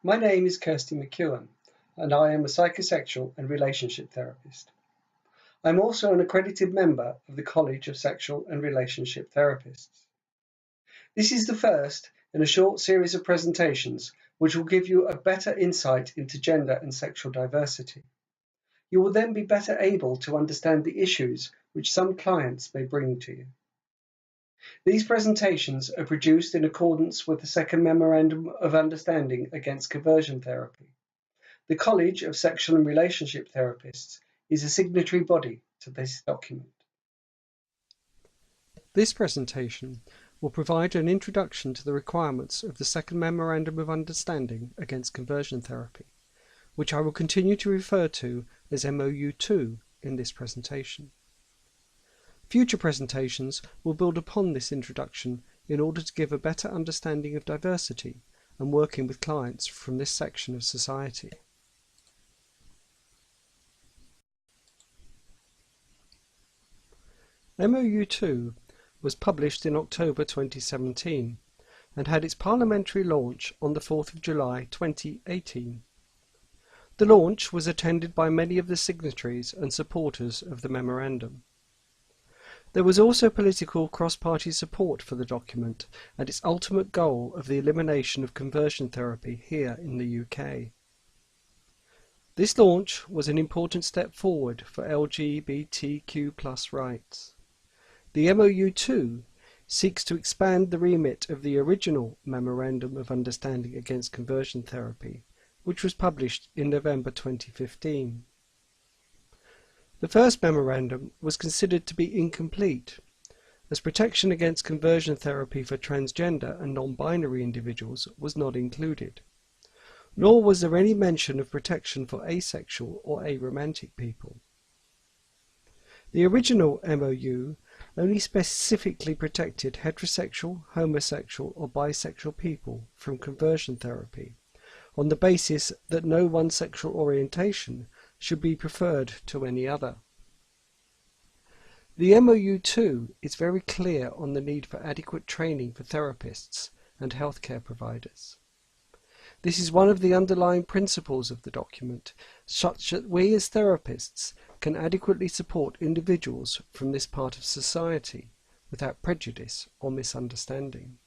My name is Kirstie McEwan, and I am a psychosexual and relationship therapist. I'm also an accredited member of the College of Sexual and Relationship Therapists. This is the first in a short series of presentations which will give you a better insight into gender and sexual diversity. You will then be better able to understand the issues which some clients may bring to you. These presentations are produced in accordance with the Second Memorandum of Understanding against Conversion Therapy. The College of Sexual and Relationship Therapists is a signatory body to this document. This presentation will provide an introduction to the requirements of the Second Memorandum of Understanding against Conversion Therapy, which I will continue to refer to as MOU2 in this presentation. Future presentations will build upon this introduction in order to give a better understanding of diversity and working with clients from this section of society. MOU2 was published in October 2017 and had its parliamentary launch on the 4th of July 2018. The launch was attended by many of the signatories and supporters of the memorandum. There was also political cross-party support for the document and its ultimate goal of the elimination of conversion therapy here in the UK. This launch was an important step forward for LGBTQ+ rights. The MOU2 seeks to expand the remit of the original Memorandum of Understanding against Conversion Therapy, which was published in November 2015. The first memorandum was considered to be incomplete, as protection against conversion therapy for transgender and non-binary individuals was not included, nor was there any mention of protection for asexual or aromantic people. The original MOU only specifically protected heterosexual, homosexual or bisexual people from conversion therapy, on the basis that no one sexual orientation should be preferred to any other. The MOU2 is very clear on the need for adequate training for therapists and healthcare providers. This is one of the underlying principles of the document, such that we as therapists can adequately support individuals from this part of society without prejudice or misunderstanding.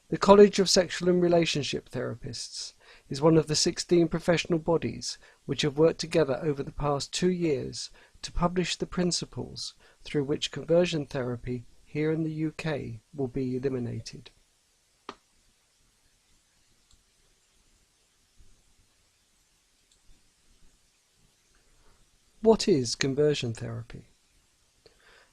The College of Sexual and Relationship Therapists is one of the 16 professional bodies which have worked together over the past 2 years to publish the principles through which conversion therapy here in the UK will be eliminated. What is conversion therapy?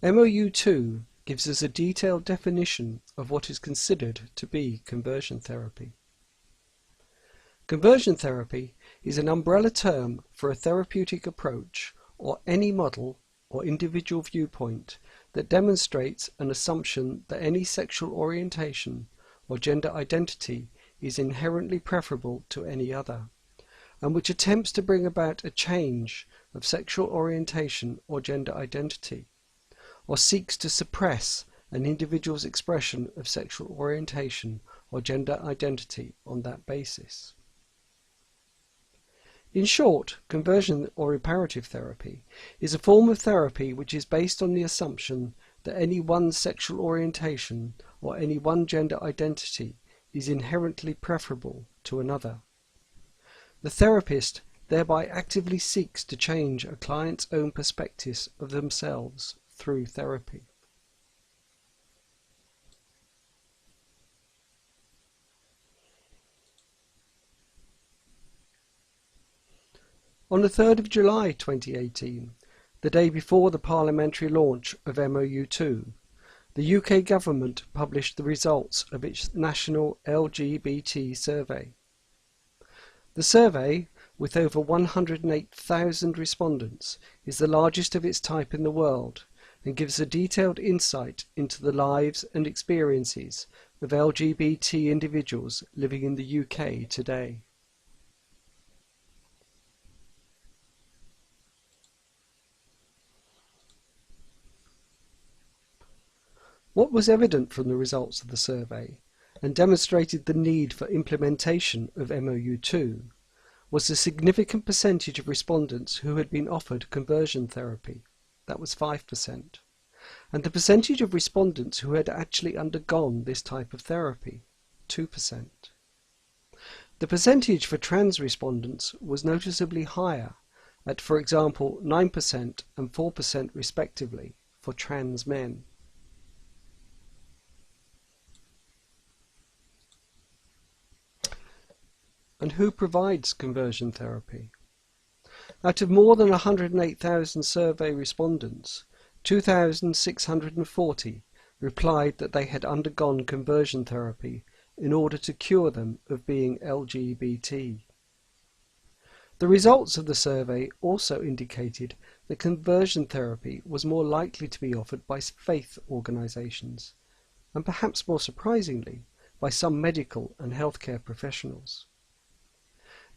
MOU2 gives us a detailed definition of what is considered to be conversion therapy. Conversion therapy is an umbrella term for a therapeutic approach or any model or individual viewpoint that demonstrates an assumption that any sexual orientation or gender identity is inherently preferable to any other, and which attempts to bring about a change of sexual orientation or gender identity, or seeks to suppress an individual's expression of sexual orientation or gender identity on that basis. In short, conversion or reparative therapy is a form of therapy which is based on the assumption that any one sexual orientation or any one gender identity is inherently preferable to another. The therapist thereby actively seeks to change a client's own perspectives of themselves through therapy. On the 3rd of July 2018, the day before the parliamentary launch of MOU2, the UK government published the results of its national LGBT survey. The survey, with over 108,000 respondents, is the largest of its type in the world and gives a detailed insight into the lives and experiences of LGBT individuals living in the UK today. What was evident from the results of the survey, and demonstrated the need for implementation of MOU2 was the significant percentage of respondents who had been offered conversion therapy. That was 5%. And the percentage of respondents who had actually undergone this type of therapy, 2%. The percentage for trans respondents was noticeably higher at, for example, 9% and 4% respectively for trans men. And who provides conversion therapy? Out of more than 108,000 survey respondents, 2,640 replied that they had undergone conversion therapy in order to cure them of being LGBT. The results of the survey also indicated that conversion therapy was more likely to be offered by faith organisations, and perhaps more surprisingly, by some medical and healthcare professionals.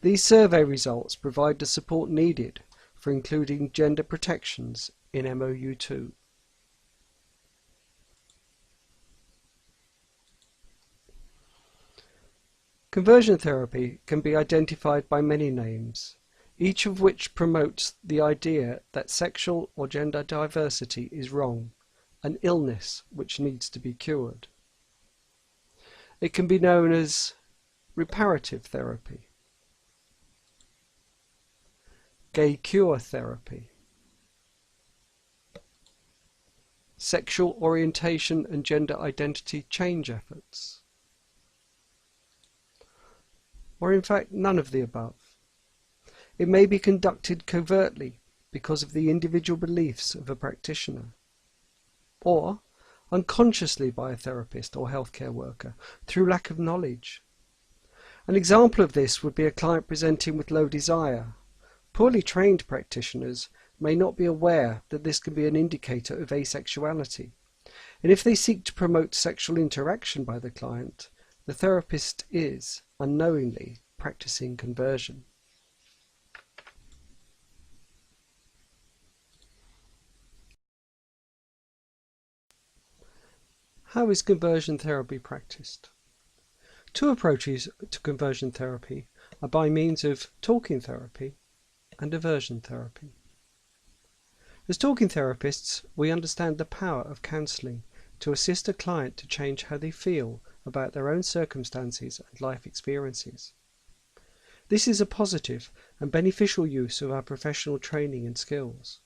These survey results provide the support needed for including gender protections in MOU2. Conversion therapy can be identified by many names, each of which promotes the idea that sexual or gender diversity is wrong, an illness which needs to be cured. It can be known as reparative therapy, gay cure therapy, sexual orientation and gender identity change efforts, or in fact none of the above. It may be conducted covertly because of the individual beliefs of a practitioner, or unconsciously by a therapist or healthcare worker through lack of knowledge. An example of this would be a client presenting with low desire. Poorly trained practitioners may not be aware that this can be an indicator of asexuality, and if they seek to promote sexual interaction by the client, the therapist is, unknowingly, practicing conversion. How is conversion therapy practiced? Two approaches to conversion therapy are by means of talking therapy and aversion therapy. As talking therapists, we understand the power of counselling to assist a client to change how they feel about their own circumstances and life experiences. This is a positive and beneficial use of our professional training and skills.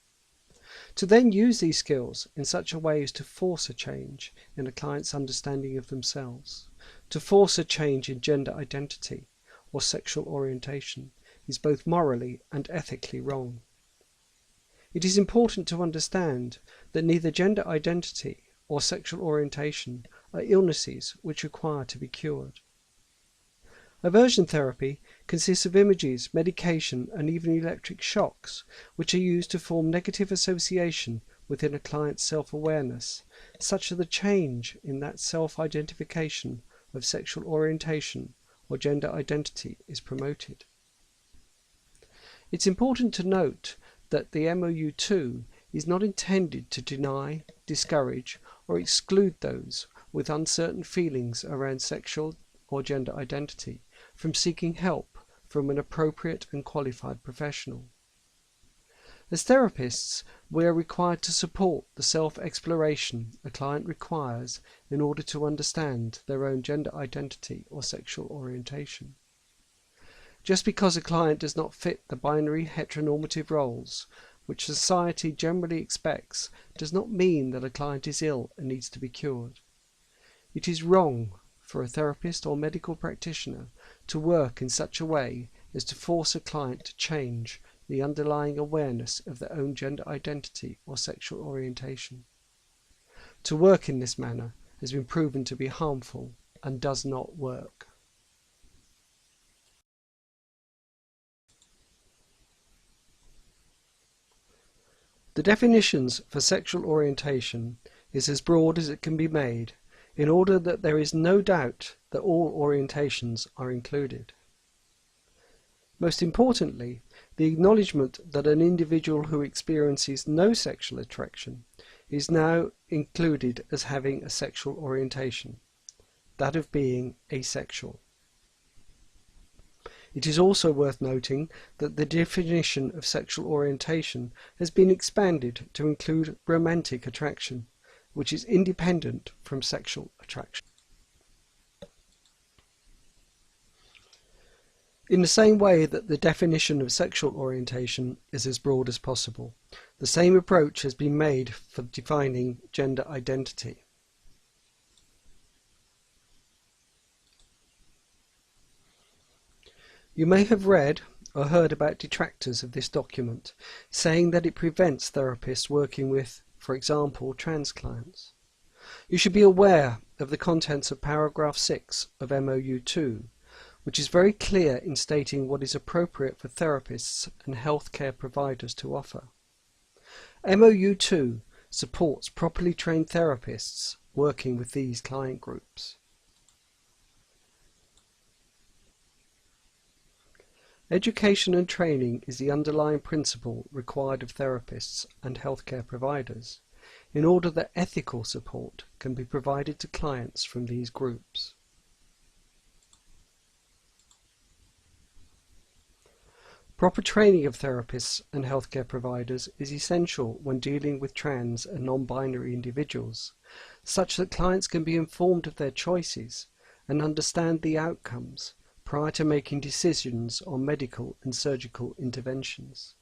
To then use these skills in such a way as to force a change in a client's understanding of themselves, to force a change in gender identity or sexual orientation, is both morally and ethically wrong. It is important to understand that neither gender identity or sexual orientation are illnesses which require to be cured. Aversion therapy consists of images, medication, and even electric shocks, which are used to form negative association within a client's self-awareness, such that the change in that self-identification of sexual orientation or gender identity is promoted. It's important to note that the MOU2 is not intended to deny, discourage, or exclude those with uncertain feelings around sexual or gender identity from seeking help from an appropriate and qualified professional. As therapists, we are required to support the self-exploration a client requires in order to understand their own gender identity or sexual orientation. Just because a client does not fit the binary heteronormative roles which society generally expects does not mean that a client is ill and needs to be cured. It is wrong for a therapist or medical practitioner to work in such a way as to force a client to change the underlying awareness of their own gender identity or sexual orientation. To work in this manner has been proven to be harmful and does not work. The definitions for sexual orientation is as broad as it can be made, in order that there is no doubt that all orientations are included. Most importantly, the acknowledgement that an individual who experiences no sexual attraction is now included as having a sexual orientation. that of being asexual. It is also worth noting that the definition of sexual orientation has been expanded to include romantic attraction, which is independent from sexual attraction. In the same way that the definition of sexual orientation is as broad as possible, the same approach has been made for defining gender identity. You may have read or heard about detractors of this document, saying that it prevents therapists working with, for example, trans clients. You should be aware of the contents of paragraph 6 of MOU 2, which is very clear in stating what is appropriate for therapists and healthcare providers to offer. MOU 2 supports properly trained therapists working with these client groups. Education and training is the underlying principle required of therapists and healthcare providers in order that ethical support can be provided to clients from these groups. Proper training of therapists and healthcare providers is essential when dealing with trans and non-binary individuals, such that clients can be informed of their choices and understand the outcomes prior to making decisions on medical and surgical interventions.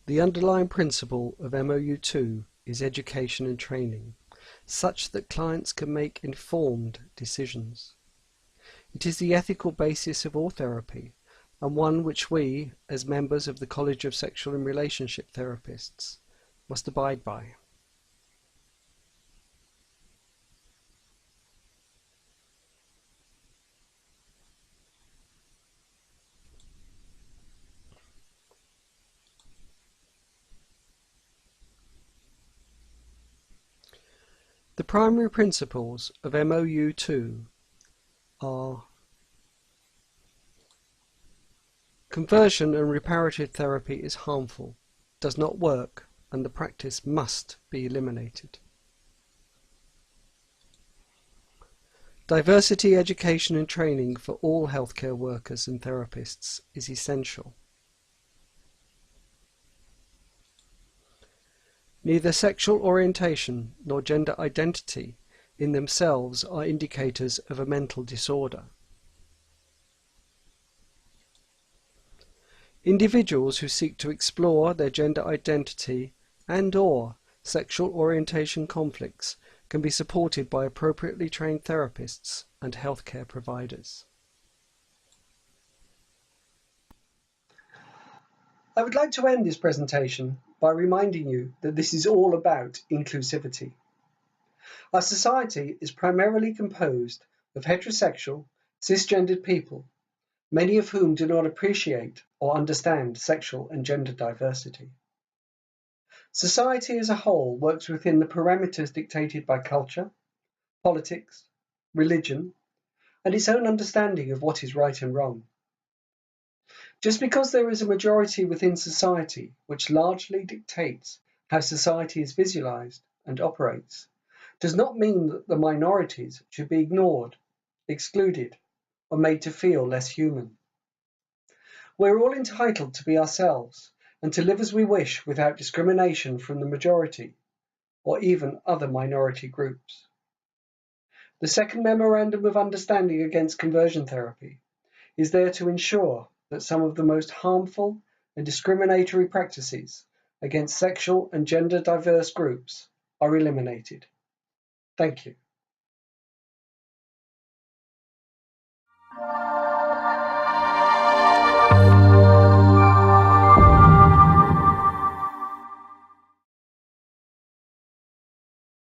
The underlying principle of MOU 2 is education and training, such that clients can make informed decisions. It is the ethical basis of all therapy, and one which we, as members of the College of Sexual and Relationship Therapists, must abide by. The primary principles of MOU 2 are: conversion and reparative therapy is harmful, does not work, and the practice must be eliminated. Diversity education and training for all healthcare workers and therapists is essential. Neither sexual orientation nor gender identity in themselves are indicators of a mental disorder. Individuals who seek to explore their gender identity and/or sexual orientation conflicts can be supported by appropriately trained therapists and healthcare providers. I would like to end this presentation by reminding you that this is all about inclusivity. Our society is primarily composed of heterosexual, cisgendered people, many of whom do not appreciate or understand sexual and gender diversity. Society as a whole works within the parameters dictated by culture, politics, religion, and its own understanding of what is right and wrong. Just because there is a majority within society which largely dictates how society is visualized and operates, does not mean that the minorities should be ignored, excluded, or made to feel less human. We're all entitled to be ourselves and to live as we wish without discrimination from the majority or even other minority groups. The second Memorandum of Understanding against conversion therapy is there to ensure that some of the most harmful and discriminatory practices against sexual and gender diverse groups are eliminated. Thank you.